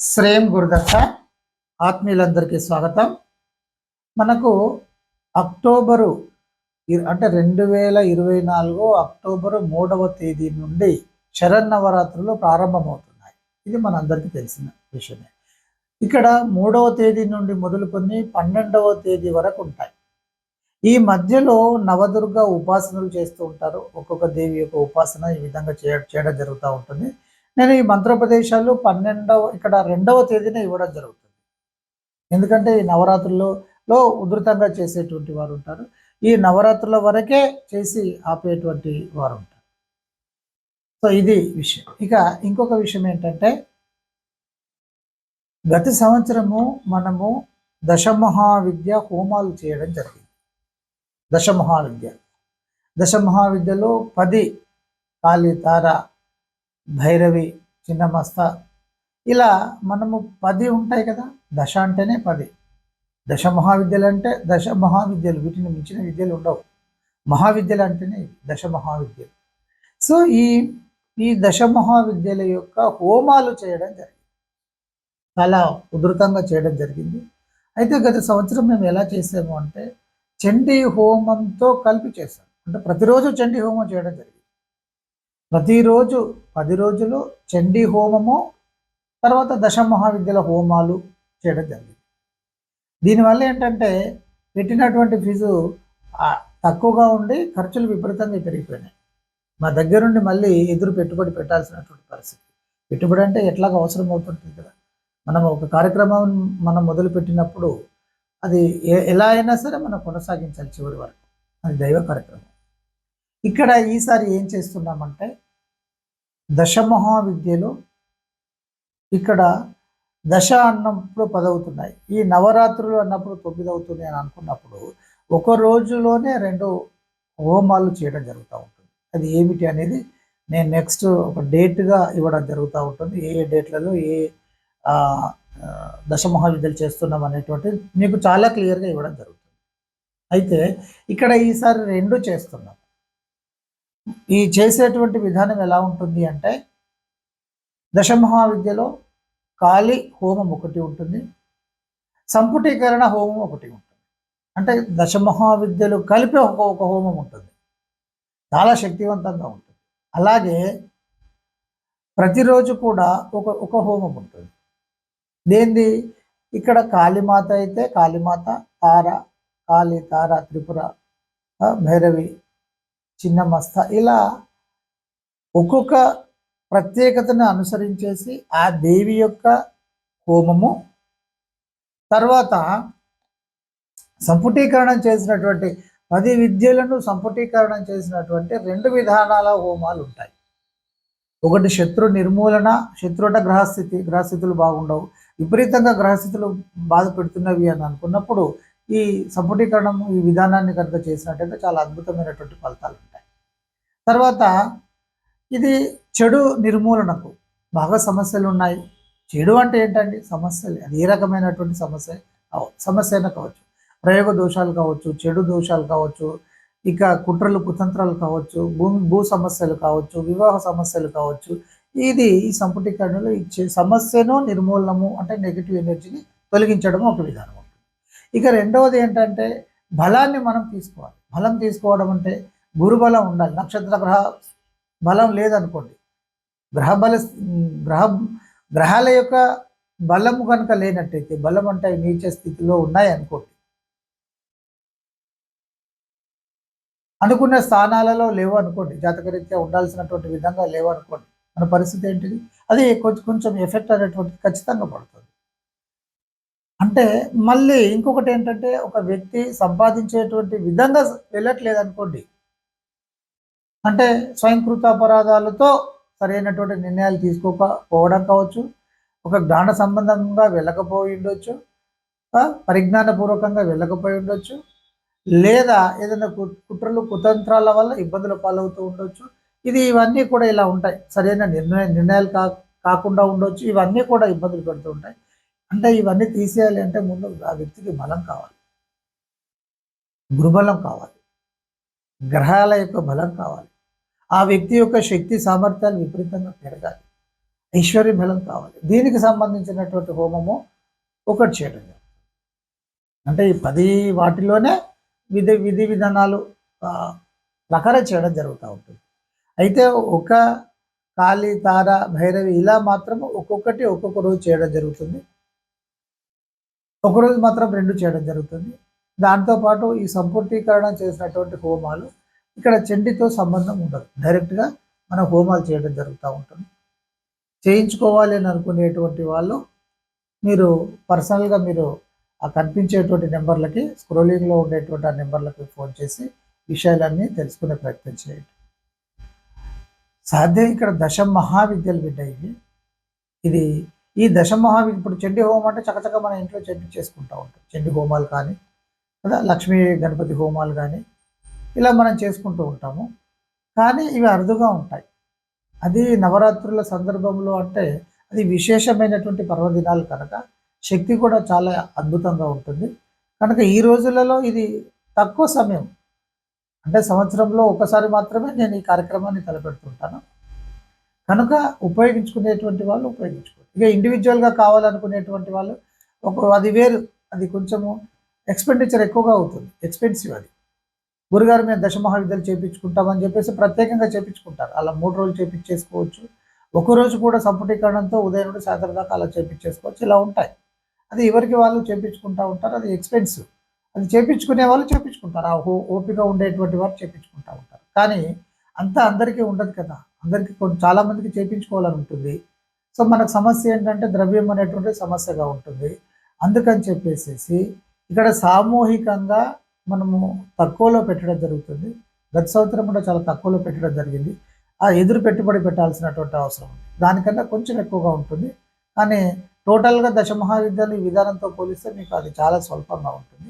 శ్రేయం గురుదత్త ఆత్మీయులందరికీ స్వాగతం. మనకు అక్టోబరు అంటే 2024 అక్టోబరు 3వ తేదీ నుండి శరన్నవరాత్రులు ప్రారంభమవుతున్నాయి. ఇది మనందరికీ తెలిసిన విషయమే. ఇక్కడ 3వ తేదీ నుండి మొదలుకొని 12వ తేదీ వరకు ఉంటాయి. ఈ మధ్యలో నవదుర్గ ఉపాసనలు చేస్తూ ఉంటారు. ఒక్కొక్క దేవి యొక్క ఉపాసన ఈ విధంగా చేయడం జరుగుతూ ఉంటుంది. నేను ఈ మంత్రోపదేశాలు 12వ ఇక్కడ 2వ తేదీన ఇవ్వడం జరుగుతుంది. ఎందుకంటే ఈ నవరాత్రులలో ఉధృతంగా చేసేటువంటి వారు ఉంటారు. ఈ నవరాత్రుల వరకే చేసి ఆపేటువంటి వారు ఉంటారు. సో ఇది విషయం. ఇక ఇంకొక విషయం ఏంటంటే, గత సంవత్సరము మనము దశమహావిద్య హోమాలు చేయడం జరిగింది. దశమహావిద్యలో 10 కాళీ, తార, భైరవి, చిన్నమస్త ఇలా మనము 10 ఉంటాయి కదా. దశ అంటేనే 10. దశ మహావిద్యలు అంటే దశ మహావిద్యలు, వీటిని మించిన విద్యలు ఉండవు. మహావిద్యలు అంటేనే దశ మహావిద్యలు. సో ఈ దశ మహావిద్యల యొక్క హోమాలు చేయడం జరిగింది. చాలా ఉధృతంగా చేయడం జరిగింది. అయితే గత సంవత్సరం మేము ఎలా చేసాము అంటే, చండీ హోమంతో కలిపి చేసాం. అంటే ప్రతిరోజు చండీ హోమం చేయడం జరిగింది. ప్రతిరోజు 10 రోజులు చండీ హోమము, తర్వాత దశ మహావిద్యల హోమాలు చేయడం జరిగింది. దీనివల్ల ఏంటంటే, పెట్టినటువంటి ఫీజు తక్కువగా ఉండి ఖర్చులు విపరీతంగా పెరిగిపోయినాయి. మా దగ్గర నుండి మళ్ళీ ఎదురు పెట్టుబడి పెట్టాల్సినటువంటి పరిస్థితి. పెట్టుబడి అంటే ఎట్లాగ అవసరం అవుతుంటుంది కదా. మనం ఒక కార్యక్రమం మొదలుపెట్టినప్పుడు అది ఎలా అయినా సరే మనం కొనసాగించాలి చివరి వరకు. అది దైవ కార్యక్రమం. ఇక్కడ ఈసారి ఏం చేస్తున్నామంటే, దశ మహావిద్యలో ఇక్కడ దశ అన్నప్పుడు 10 అవుతున్నాయి, ఈ నవరాత్రులు అన్నప్పుడు 9 అవుతున్నాయి అని అనుకున్నప్పుడు ఒక రోజులోనే 2 హోమాలు చేయడం జరుగుతూ ఉంటుంది. అది ఏమిటి అనేది నేను నెక్స్ట్ ఒక డేట్గా ఇవ్వడం జరుగుతూ ఉంటుంది. ఏ డేట్లలో ఏ దశ మహావిద్యలు చేస్తున్నాం అనేటువంటిది మీకు చాలా క్లియర్గా ఇవ్వడం జరుగుతుంది. అయితే ఇక్కడ ఈసారి 2 చేస్తున్నాం. ఈ చేసేటువంటి విధానం ఎలా ఉంటుంది అంటే, దశ మహావిద్యలో కాళీ హోమం ఒకటి ఉంటుంది, సంపుటీకరణ హోమం ఒకటి ఉంటుంది. అంటే దశ మహావిద్యలు కలిపి ఒక హోమం ఉంటుంది, చాలా శక్తివంతంగా ఉంటుంది. అలాగే ప్రతిరోజు కూడా ఒక హోమం ఉంటుంది. దేంది? ఇక్కడ కాళీమాత అయితే కాళీమాత, తార, కాళీ, తార, త్రిపుర, భైరవి, చిన్నమస్త ఇలా ఒక్కొక్క ప్రత్యేకతను అనుసరించేసి ఆ దేవి యొక్క హోమము, తర్వాత సంపుటీకరణం చేసినటువంటి 10 విద్యలను సంపుటీకరణం చేసినటువంటి 2 విధానాల హోమాలు ఉంటాయి. ఒకటి శత్రు నిర్మూలన. శత్రు అంటే గ్రహస్థితులు బాగుండవు, విపరీతంగా గ్రహస్థితులు బాధ పెడుతున్నవి అని అనుకున్నప్పుడు ఈ సంపుటీకరణం ఈ విధానాన్ని కనుక చేసినట్టయితే చాలా అద్భుతమైనటువంటి ఫలితాలు ఉంటాయి. తర్వాత ఇది చెడు నిర్మూలనకు బాగా సమస్యలు ఉన్నాయి. చెడు అంటే ఏంటండి? సమస్యలు. అది ఏ రకమైనటువంటి సమస్య అయినా కావచ్చు, ప్రయోగ దోషాలు కావచ్చు, చెడు దోషాలు కావచ్చు, ఇక కుట్రలు కుతంత్రాలు కావచ్చు, భూ సమస్యలు కావచ్చు, వివాహ సమస్యలు కావచ్చు. ఇది ఈ సంపుటీకరణలో ఇచ్చే సమస్యను నిర్మూలనము అంటే నెగిటివ్ ఎనర్జీని తొలగించడం ఒక విధానం ఉంటుంది. ఇక రెండవది ఏంటంటే, బలాన్ని మనం తీసుకోవాలి. బలం తీసుకోవడం అంటే గురుబలం ఉండాలి. నక్షత్ర గ్రహ బలం లేదనుకోండి, గ్రహాల యొక్క బలము కనుక లేనట్టయితే, బలం అంటే నీచ స్థితిలో ఉన్నాయి అనుకోండి, అనుకున్న స్థానాలలో లేవు అనుకోండి, జాతకరీత్యా ఉండాల్సినటువంటి విధంగా లేవు అనుకోండి, మన పరిస్థితి ఏంటిది? అది కొంచెం ఎఫెక్ట్ అనేటువంటిది ఖచ్చితంగా పడుతుంది. అంటే మళ్ళీ ఇంకొకటి ఏంటంటే, ఒక వ్యక్తి సంపాదించేటువంటి విధంగా వెళ్ళట్లేదు అనుకోండి, అంటే స్వయంకృత అపరాధాలతో సరైనటువంటి నిర్ణయాలు తీసుకోకపోవడం కావచ్చు, ఒక జ్ఞాన సంబంధంగా వెళ్ళకపోయి ఉండొచ్చు, పరిజ్ఞానపూర్వకంగా వెళ్ళకపోయి ఉండొచ్చు, లేదా ఏదైనా కుట్రలు కుతంత్రాల వల్ల ఇబ్బందుల పాలవుతూ ఉండొచ్చు. ఇవన్నీ కూడా ఇలా ఉంటాయి. సరైన నిర్ణయాలు కాకుండా ఉండొచ్చు. ఇవన్నీ కూడా ఇబ్బందులు పెడుతూ ఉంటాయి. అంటే ఇవన్నీ తీసేయాలి అంటే ముందు ఆ వ్యక్తికి బలం కావాలి, గురుబలం కావాలి, గ్రహాల యొక్క బలం కావాలి, ఆ వ్యక్తి యొక్క శక్తి సామర్థ్యాలు విపరీతంగా పెరగాలి. ఐశ్వర్య బలం కావాలి. దీనికి సంబంధించినటువంటి హోమము ఒకటి చేయడం జరుగుతుంది. అంటే ఈ 10 వాటిలోనే విధి విధానాలు ప్రకారం చేయడం జరుగుతూ ఉంటుంది. అయితే ఒక కాళీ, తార, భైరవి ఇలా మాత్రము ఒక్కొక్కటి ఒక్కొక్క రోజు చేయడం జరుగుతుంది. ఒకరోజు మాత్రం 2 చేయడం జరుగుతుంది. దాంతోపాటు ఈ సంపూర్ణీకరణ చేసినటువంటి హోమాలు ఇక్కడ చండితో సంబంధం ఉండదు. డైరెక్ట్గా మనం హోమాలు చేయడం జరుగుతూ ఉంటుంది. చేయించుకోవాలి అని అనుకునేటువంటి వాళ్ళు మీరు పర్సనల్గా మీరు ఆ కనిపించేటువంటి నెంబర్లకి, స్క్రోలింగ్లో ఉండేటువంటి ఆ నెంబర్లకి ఫోన్ చేసి విషయాలన్నీ తెలుసుకునే ప్రయత్నం చేయండి. సాధ్యం ఇక్కడ దశ మహావిద్యలు బిడ్డ ఇది ఈ దశ ఇప్పుడు చండీ హోమం అంటే చకచక మన ఇంట్లో చండీ చేసుకుంటూ ఉంటాం. చండీ హోమాలు కానీ కదా, లక్ష్మీ గణపతి హోమాలు కానీ ఇలా మనం చేసుకుంటూ ఉంటాము. కానీ ఇవి అరుదుగా ఉంటాయి. అది నవరాత్రుల సందర్భంలో అంటే అది విశేషమైనటువంటి పర్వదినాలు కనుక శక్తి కూడా చాలా అద్భుతంగా ఉంటుంది. కనుక ఈ రోజులలో ఇది తక్కువ సమయం, అంటే సంవత్సరంలో ఒకసారి మాత్రమే నేను ఈ కార్యక్రమాన్ని తలపెడుతుంటాను. కనుక ఉపయోగించుకునేటువంటి వాళ్ళు ఉపయోగించుకోండి. ఇక ఇండివిజువల్గా కావాలనుకునేటువంటి వాళ్ళు అది వేరు, అది కొంచెము ఎక్స్పెండిచర్ ఎక్కువగా అవుతుంది, ఎక్స్పెన్సివ్. అది గురుగారు మేము దశమహావిద్యలు చేయించుకుంటామని చెప్పేసి ప్రత్యేకంగా చేయించుకుంటారు. అలా 3 రోజులు చేయించేసుకోవచ్చు. ఒకరోజు కూడా సంపుటీకరణంతో ఉదయం నుండి సాయంత్రం దాకా అలా చేయించేసుకోవచ్చు. ఇలా ఉంటాయి. అది ఎవరికి వాళ్ళు చేయించుకుంటూ ఉంటారు. అది ఎక్స్పెన్సివ్. అది చేయించుకునే వాళ్ళు చేయించుకుంటారు. ఆ ఓపిక ఉండేటువంటి వారు చేయించుకుంటూ ఉంటారు. కానీ అంతా అందరికీ ఉండదు కదా. అందరికీ చాలామందికి చేయించుకోవాలని ఉంటుంది. సో మనకు సమస్య ఏంటంటే ద్రవ్యం అనేటువంటి సమస్యగా ఉంటుంది. అందుకని చెప్పేసి ఇక్కడ సామూహికంగా మనము తక్కువలో పెట్టడం జరుగుతుంది. గత సంవత్సరం కూడా చాలా తక్కువలో పెట్టడం జరిగింది. ఆ ఎదురు పెట్టుబడి పెట్టాల్సినటువంటి అవసరం ఉంది. దానికన్నా కొంచెం ఎక్కువగా ఉంటుంది. కానీ టోటల్గా దశమహావిద్యలు ఈ విధానంతో పోలిస్తే మీకు అది చాలా స్వల్పంగా ఉంటుంది.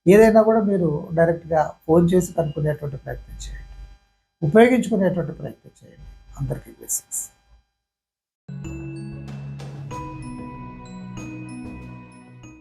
ఏదైనా కూడా మీరు డైరెక్ట్గా ఫోన్ చేసి కనుక్కునేటువంటి ప్రయత్నం చేయండి, ఉపయోగించుకునేటువంటి ప్రయత్నం చేయండి. అందరికీ బ్లెస్సింగ్స్.